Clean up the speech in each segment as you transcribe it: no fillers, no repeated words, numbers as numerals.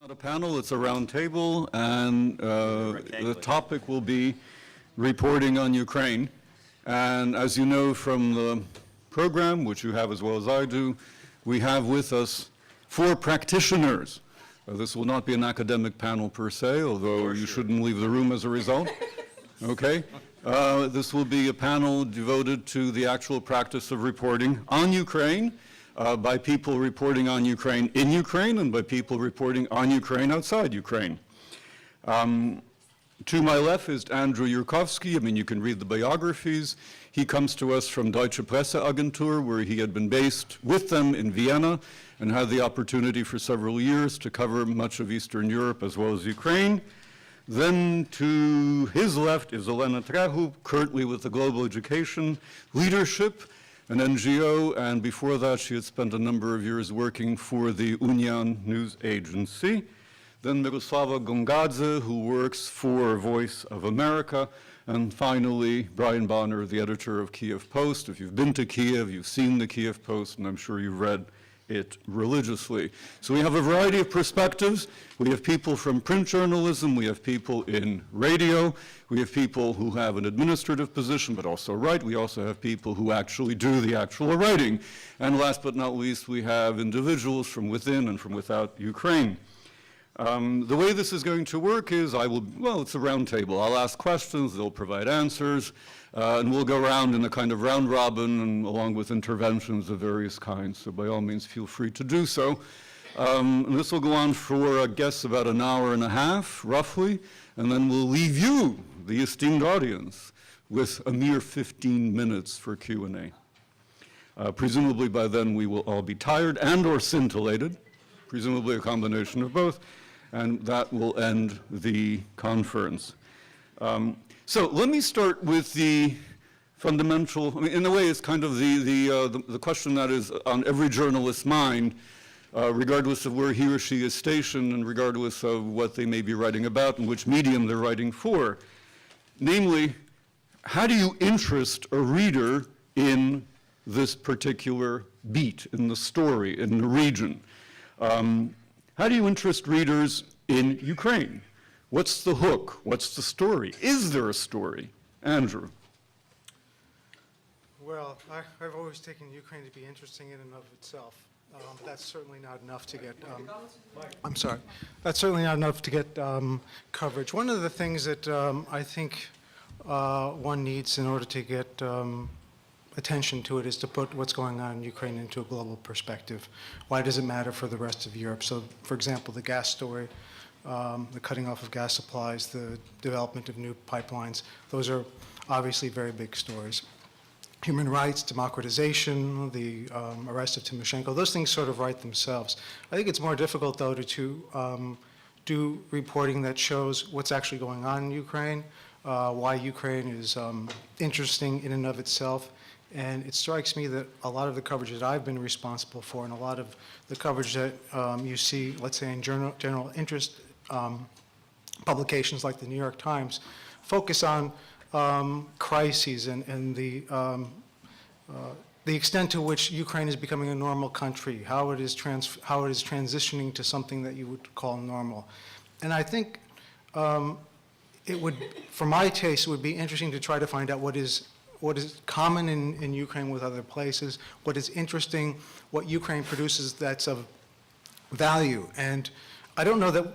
Not a panel, it's a round table, and the topic will be reporting on Ukraine. And as you know from the program, which you have as well as I do, we have with us 4 practitioners. This will not be an academic panel per se, although you shouldn't leave the room as a result. Okay? This will be a panel devoted to the actual practice of reporting on Ukraine, by people reporting on Ukraine in Ukraine and by people reporting on Ukraine outside Ukraine. To my left is Andrew Yurkovsky. I mean, you can read the biographies. He comes to us from Deutsche Presseagentur, where he had been based with them in Vienna and had the opportunity for several years to cover much of Eastern Europe as well as Ukraine. Then to his left is Olena Tregub, currently with the Global Education Leadership, an NGO, and before that she had spent a number of years working for the Union news agency. Then Myroslava Gongadze, who works for Voice of America, and finally Brian Bonner, the editor of Kyiv Post. If you've been to Kyiv, you've seen the Kyiv Post, and I'm sure you've read it religiously. So we have a variety of perspectives. We have people from print journalism, we have people in radio, we have people who have an administrative position but also write, we also have people who actually do the actual writing. And last but not least, we have individuals from within and from without Ukraine. The way this is going to work is it's a round table. I'll ask questions, they'll provide answers, and we'll go around in a kind of round robin and along with interventions of various kinds. So by all means, feel free to do so. And this will go on for, I guess, about an hour and a half, roughly, and then we'll leave you, the esteemed audience, with a mere 15 minutes for Q&A. Presumably by then we will all be tired and or scintillated, presumably a combination of both, and that will end the conference. So let me start with the fundamental, I mean, in a way it's kind of the question that is on every journalist's mind, regardless of where he or she is stationed and regardless of what they may be writing about and which medium they're writing for. Namely, how do you interest a reader in this particular beat, in the story, in the region? How do you interest readers in Ukraine? What's the hook? What's the story? Is there a story? Andrew. Well, I've always taken Ukraine to be interesting in and of itself. That's certainly not enough to get, I'm sorry, that's certainly not enough to get coverage. One of the things that I think one needs in order to get attention to it is to put what's going on in Ukraine into a global perspective. Why does it matter for the rest of Europe? So, for example, the gas story, the cutting off of gas supplies, the development of new pipelines, those are obviously very big stories. Human rights, democratization, the arrest of Tymoshenko, those things sort of write themselves. I think it's more difficult, though, to do reporting that shows what's actually going on in Ukraine, why Ukraine is interesting in and of itself. And it strikes me that a lot of the coverage that I've been responsible for and a lot of the coverage that you see, let's say in general interest publications like the New York Times, focus on crises and the extent to which Ukraine is becoming a normal country, how it is transitioning to something that you would call normal. And I think it would, for my taste, it would be interesting to try to find out what is common in Ukraine with other places, what is interesting, what Ukraine produces that's of value. And I don't know that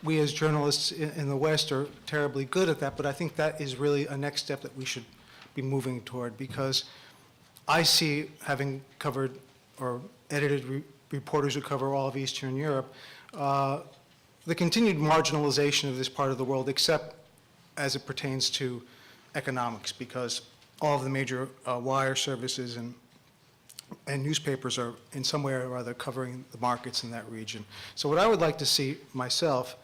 we as journalists in the West are terribly good at that, but I think that is really a next step that we should be moving toward, because I see, having covered or edited reporters who cover all of Eastern Europe, the continued marginalization of this part of the world, except as it pertains to economics, because all of the major wire services and newspapers are in some way or other covering the markets in that region. So what I would like to see myself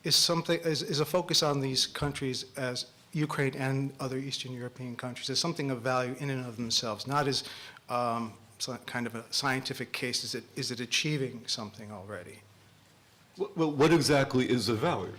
is a focus on these countries, as Ukraine and other Eastern European countries, as something of value in and of themselves, not as kind of a scientific case. Is it achieving something already? Well, what exactly is of value?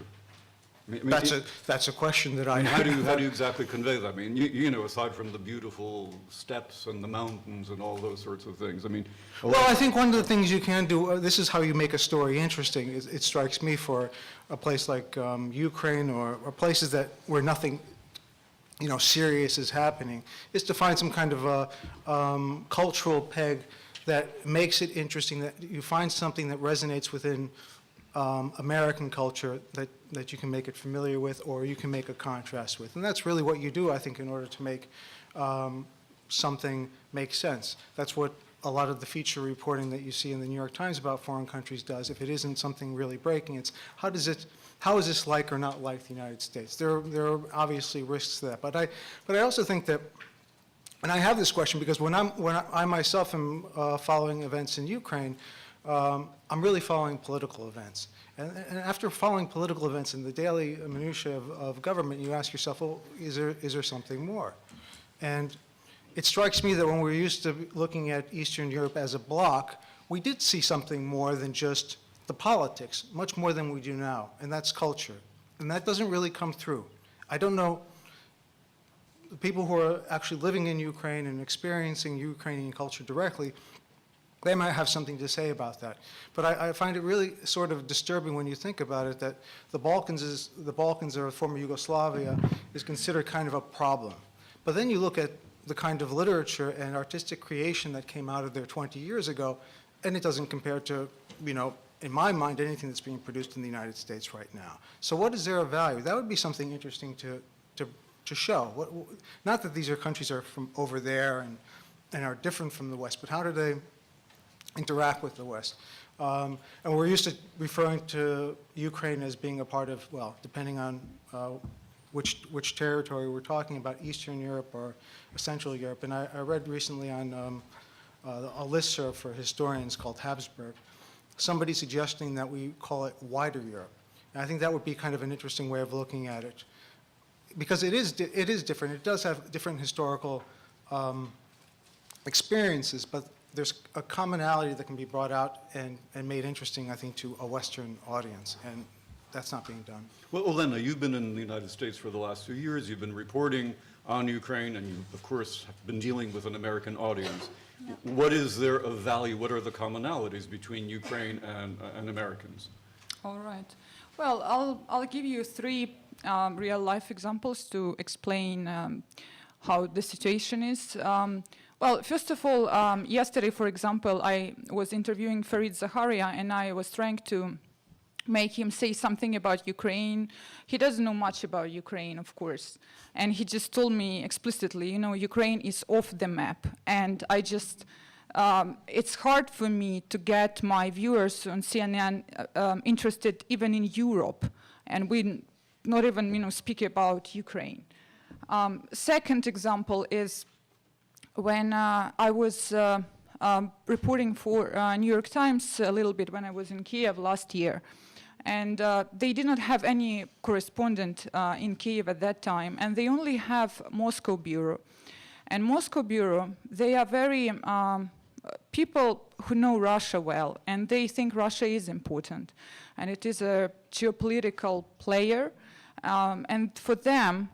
That's a question that I how do you exactly convey that? I mean, you know, aside from the beautiful steppes and the mountains and all those sorts of things, I mean... Well, I think one of the things you can do, this is how you make a story interesting, it strikes me, for a place like Ukraine or places where nothing, you know, serious is happening, is to find some kind of a cultural peg that makes it interesting, that you find something that resonates within American culture that you can make it familiar with, or you can make a contrast with. And that's really what you do, I think, in order to make something make sense. That's what a lot of the feature reporting that you see in the New York Times about foreign countries does. If it isn't something really breaking, it's how is this like or not like the United States? There are obviously risks to that. But I also think that, and I have this question because when I myself am following events in Ukraine, I'm really following political events. And after following political events in the daily minutiae of government, you ask yourself, well, is there something more? And it strikes me that when we're used to looking at Eastern Europe as a bloc, we did see something more than just the politics, much more than we do now, and that's culture. And that doesn't really come through. I don't know, the people who are actually living in Ukraine and experiencing Ukrainian culture directly, they might have something to say about that. But I find it really sort of disturbing when you think about it that the Balkans or former Yugoslavia is considered kind of a problem. But then you look at the kind of literature and artistic creation that came out of there 20 years ago, and it doesn't compare to, you know, in my mind, anything that's being produced in the United States right now. So what is there of value? That would be something interesting to show. Not that these countries are from over there and are different from the West, but how do they interact with the West? And we're used to referring to Ukraine as being a part of, well, depending on which territory we're talking about, Eastern Europe or Central Europe. And I read recently on a listserv for historians called Habsburg, somebody suggesting that we call it wider Europe. And I think that would be kind of an interesting way of looking at it, because it is different. It does have different historical experiences, but there's a commonality that can be brought out and made interesting, I think, to a Western audience, and that's not being done. Well, Olena, you've been in the United States for the last few years. You've been reporting on Ukraine, and you, of course, have been dealing with an American audience. Yep. What is there of value? What are the commonalities between Ukraine and Americans? All right. Well, I'll give you three real-life examples to explain how the situation is. Well, first of all, yesterday, for example, I was interviewing Farid Zaharia, and I was trying to make him say something about Ukraine. He doesn't know much about Ukraine, of course. And he just told me explicitly, you know, Ukraine is off the map. And I just, it's hard for me to get my viewers on CNN interested even in Europe. And we not even, you know, speak about Ukraine. Second example is when I was reporting for New York Times a little bit when I was in Kyiv last year. And they did not have any correspondent in Kyiv at that time, and they only have Moscow bureau. And Moscow bureau, they are very people who know Russia well, and they think Russia is important, and it is a geopolitical player. And for them,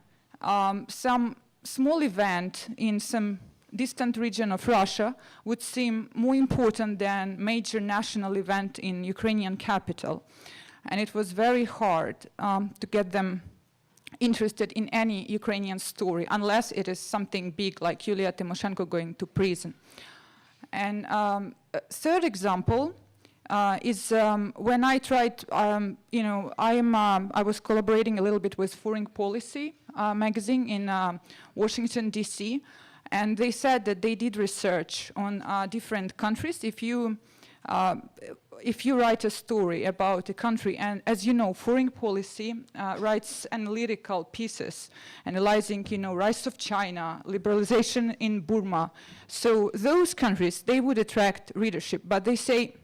some small event in some distant region of Russia would seem more important than major national event in Ukrainian capital. And it was very hard to get them interested in any Ukrainian story, unless it is something big like Yulia Tymoshenko going to prison. And third example is when I tried, you know, I was collaborating a little bit with Foreign Policy magazine in Washington, D.C., and they said that they did research on different countries. If you write a story about a country, and as you know, Foreign Policy writes analytical pieces, analyzing, you know, rise of China, liberalization in Burma. So those countries, they would attract readership, but they say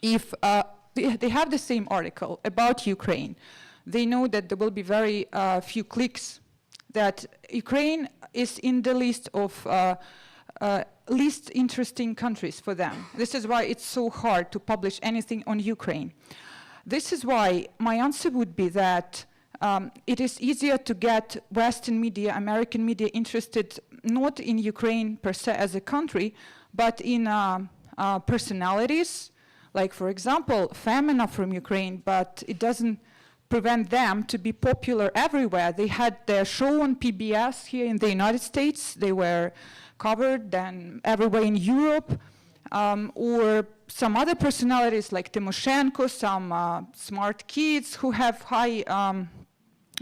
if they have the same article about Ukraine, they know that there will be very few clicks, that Ukraine is in the list of least interesting countries for them. This is why it's so hard to publish anything on Ukraine. This is why my answer would be that it is easier to get Western media, American media interested not in Ukraine per se as a country, but in personalities, like for example, Femina from Ukraine, but it doesn't prevent them to be popular everywhere. They had their show on PBS here in the United States. They were covered then everywhere in Europe, or some other personalities like Tymoshenko, some smart kids who have high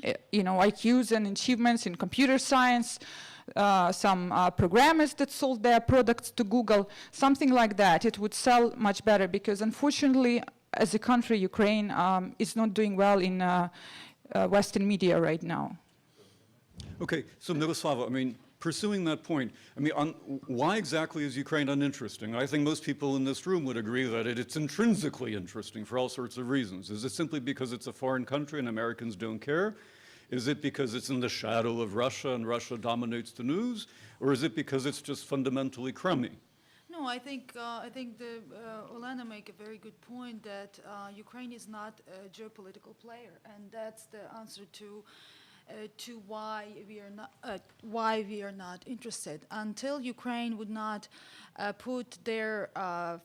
IQs and achievements in computer science, some programmers that sold their products to Google, something like that. It would sell much better because unfortunately, as a country, Ukraine is not doing well in Western media right now. Okay, so Myroslava, I mean, pursuing that point, I mean, why exactly is Ukraine uninteresting? I think most people in this room would agree that it's intrinsically interesting for all sorts of reasons. Is it simply because it's a foreign country and Americans don't care? Is it because it's in the shadow of Russia and Russia dominates the news? Or is it because it's just fundamentally crummy? No, I think Olena make a very good point that Ukraine is not a geopolitical player, and that's the answer to why we are not interested. Until Ukraine would not put their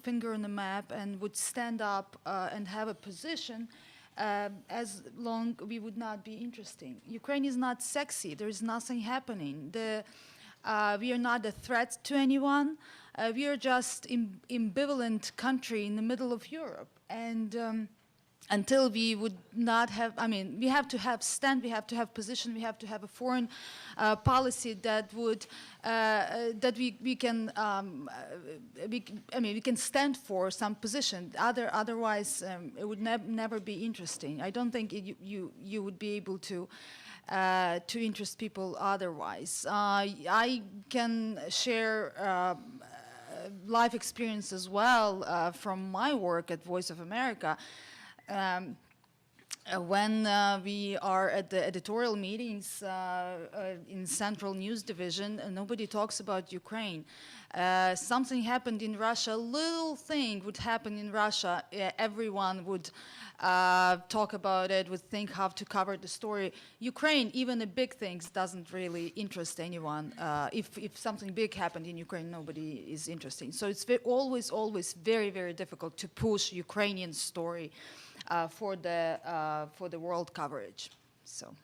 finger on the map and would stand up and have a position, as long we would not be interesting. Ukraine is not sexy. There is nothing happening. We are not a threat to anyone. We are just ambivalent country in the middle of Europe, and until we would not have, I mean, we have to have stand, we have to have position, we have to have a foreign policy that would that we can we can stand for some position. Otherwise, it would never be interesting. I don't think you would be able to interest people otherwise. I can share life experience as well from my work at Voice of America. When we are at the editorial meetings in Central News Division, nobody talks about Ukraine. Something happened in Russia, little thing would happen in Russia, everyone would talk about it, would think how to cover the story. Ukraine, even the big things, doesn't really interest anyone. If something big happened in Ukraine, nobody is interested. So it's always very, very difficult to push Ukrainian story for the world coverage. So.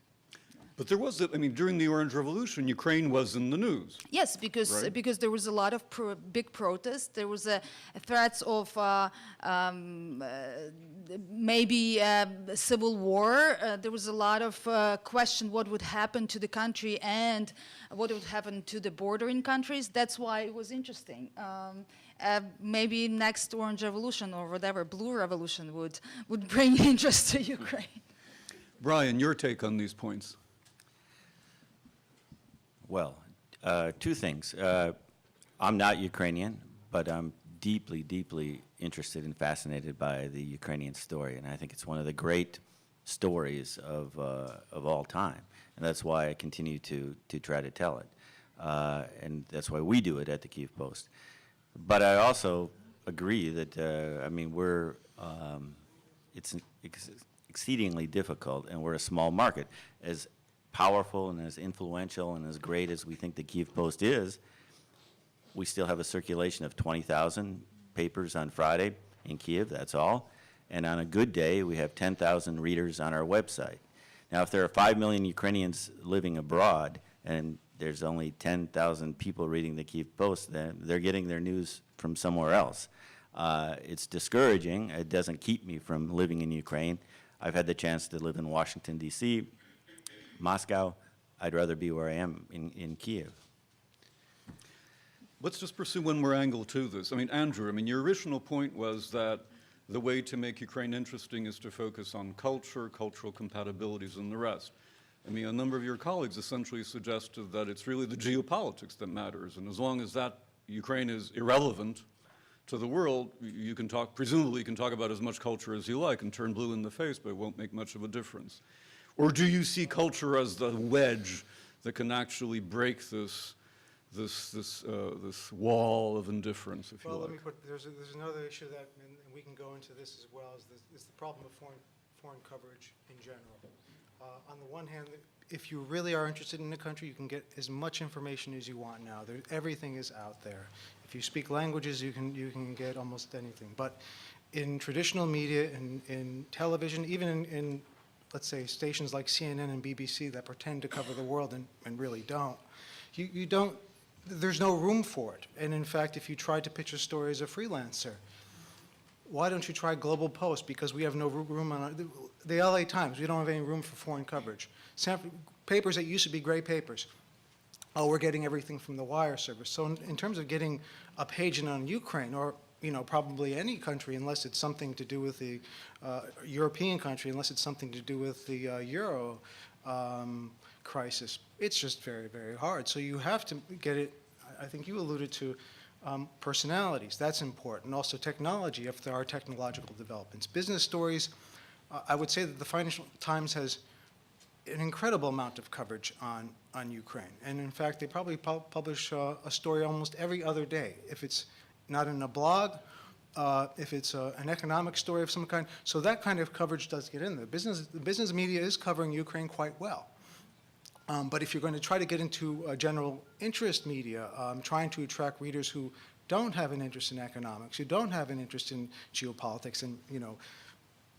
But there was, I mean, during the Orange Revolution, Ukraine was in the news. Yes, because there was a lot of big protests. There was threats of maybe civil war. There was a lot of question what would happen to the country and what would happen to the bordering countries. That's why it was interesting. Maybe next Orange Revolution or whatever, Blue Revolution would bring interest to Ukraine. Brian, your take on these points? Well, two things. I'm not Ukrainian, but I'm deeply, deeply interested and fascinated by the Ukrainian story, and I think it's one of the great stories of all time, and that's why I continue to try to tell it, and that's why we do it at the Kyiv Post. But I also agree that I mean it's exceedingly difficult, and we're a small market. As powerful and as influential and as great as we think the Kyiv Post is, we still have a circulation of 20,000 papers on Friday in Kyiv, that's all. And on a good day, we have 10,000 readers on our website. Now, if there are 5 million Ukrainians living abroad and there's only 10,000 people reading the Kyiv Post, then they're getting their news from somewhere else. It's discouraging. It doesn't keep me from living in Ukraine. I've had the chance to live in Washington, D.C., Moscow. I'd rather be where I am in Kyiv. Let's just pursue one more angle to this. I mean, Andrew, I mean, your original point was that the way to make Ukraine interesting is to focus on culture, cultural compatibilities, and the rest. I mean, a number of your colleagues essentially suggested that it's really the geopolitics that matters, and as long as that Ukraine is irrelevant to the world, you can talk, presumably you can talk about as much culture as you like and turn blue in the face, but it won't make much of a difference. Or do you see culture as the wedge that can actually break this wall of indifference, if you like? Well, let me put, there's another issue that, and we can go into this as well, is the problem of foreign coverage in general. On the one hand, if you really are interested in the country, you can get as much information as you want now. Everything is out there. If you speak languages, you can get almost anything. But in traditional media, in television, even in let's say, stations like CNN and BBC that pretend to cover the world and really don't, you don't, there's no room for it. And in fact, if you try to pitch a story as a freelancer, why don't you try Global Post? Because we have no room on the LA Times. We don't have any room for foreign coverage. Papers that used to be great papers. Oh, we're getting everything from the wire service. So in terms of getting a page in on Ukraine, or probably any country, unless it's something to do with the European country, unless it's something to do with the Euro crisis, it's just very, very hard. So you have to get it. I think you alluded to personalities. That's important. Also technology, if there are technological developments. Business stories, I would say that the Financial Times has an incredible amount of coverage on Ukraine. And in fact, they probably publish a story almost every other day. If it's not in a blog, if it's an economic story of some kind. So that kind of coverage does get in there. The business media is covering Ukraine quite well. But if you're going to try to get into general interest media, trying to attract readers who don't have an interest in economics, who don't have an interest in geopolitics, and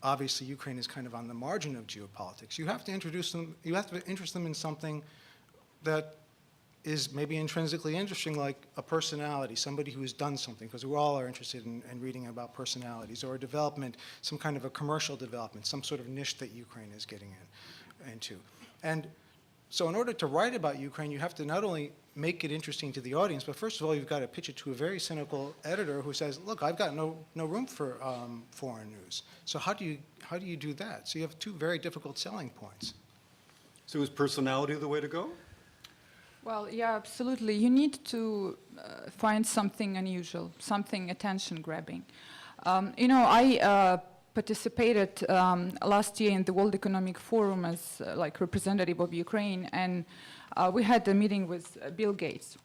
obviously Ukraine is kind of on the margin of geopolitics, you have to introduce them, you have to interest them in something that is maybe intrinsically interesting, like a personality, somebody who has done something, because we all are interested in reading about personalities, or a development, some kind of a commercial development, some sort of niche that Ukraine is getting into. And so in order to write about Ukraine, you have to not only make it interesting to the audience, but first of all, you've got to pitch it to a very cynical editor who says, look, I've got no room for foreign news. So how do you do that? So you have two very difficult selling points. So is personality the way to go? Well, yeah, absolutely. You need to find something unusual, something attention-grabbing. I participated last year in the World Economic Forum as like representative of Ukraine, and we had a meeting with Bill Gates.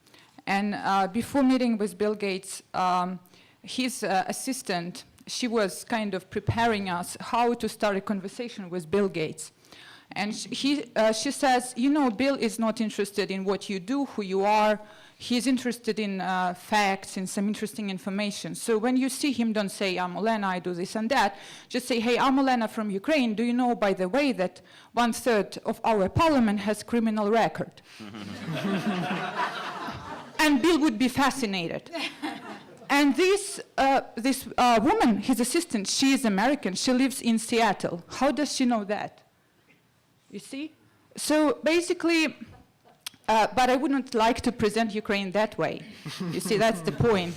And before meeting with Bill Gates, his assistant, she was kind of preparing us how to start a conversation with Bill Gates. And she says, Bill is not interested in what you do, who you are. He's interested in facts, in some interesting information. So when you see him, don't say, I'm Olena, I do this and that. Just say, hey, I'm Olena from Ukraine. Do you know, by the way, that 1/3 of our parliament has criminal record? And Bill would be fascinated. And this woman, his assistant, she is American. She lives in Seattle. How does she know that? You see? So basically, but I wouldn't like to present Ukraine that way. You see, that's the point.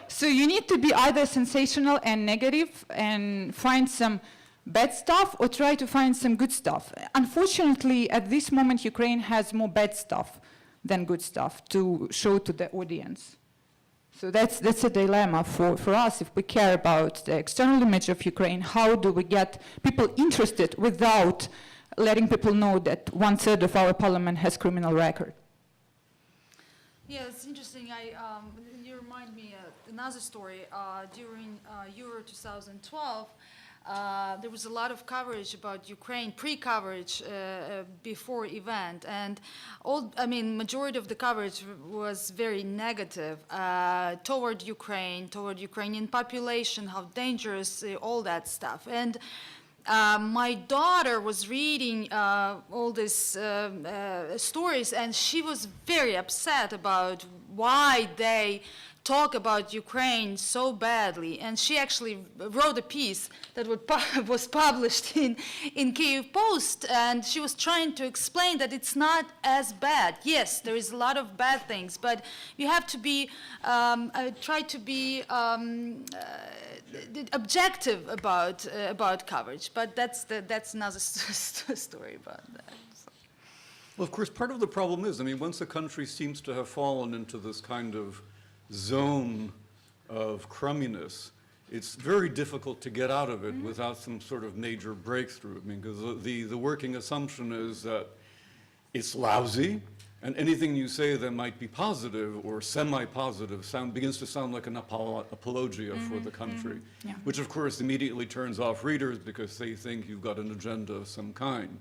So you need to be either sensational and negative and find some bad stuff, or try to find some good stuff. Unfortunately, at this moment, Ukraine has more bad stuff than good stuff to show to the audience. So that's a dilemma for us. If we care about the external image of Ukraine, how do we get people interested without letting people know that 1/3 of our parliament has criminal record? Yeah, it's interesting. You remind me another story. During Euro 2012, there was a lot of coverage about Ukraine, pre-coverage before event, and majority of the coverage was very negative toward Ukraine, toward Ukrainian population, how dangerous, all that stuff. And my daughter was reading all these stories, and she was very upset about why they talk about Ukraine so badly. And she actually wrote a piece that was published in Kyiv Post, and she was trying to explain that it's not as bad. Yes, there is a lot of bad things, but you have to be, try to be objective about coverage. But that's another story about that. So. Well, of course, part of the problem is, once a country seems to have fallen into this kind of zone of crumminess, it's very difficult to get out of it without some sort of major breakthrough. Because the working assumption is that it's lousy, And anything you say that might be positive or semi-positive begins to sound like an apologia for the country, Yeah. which of course immediately turns off readers because they think you've got an agenda of some kind.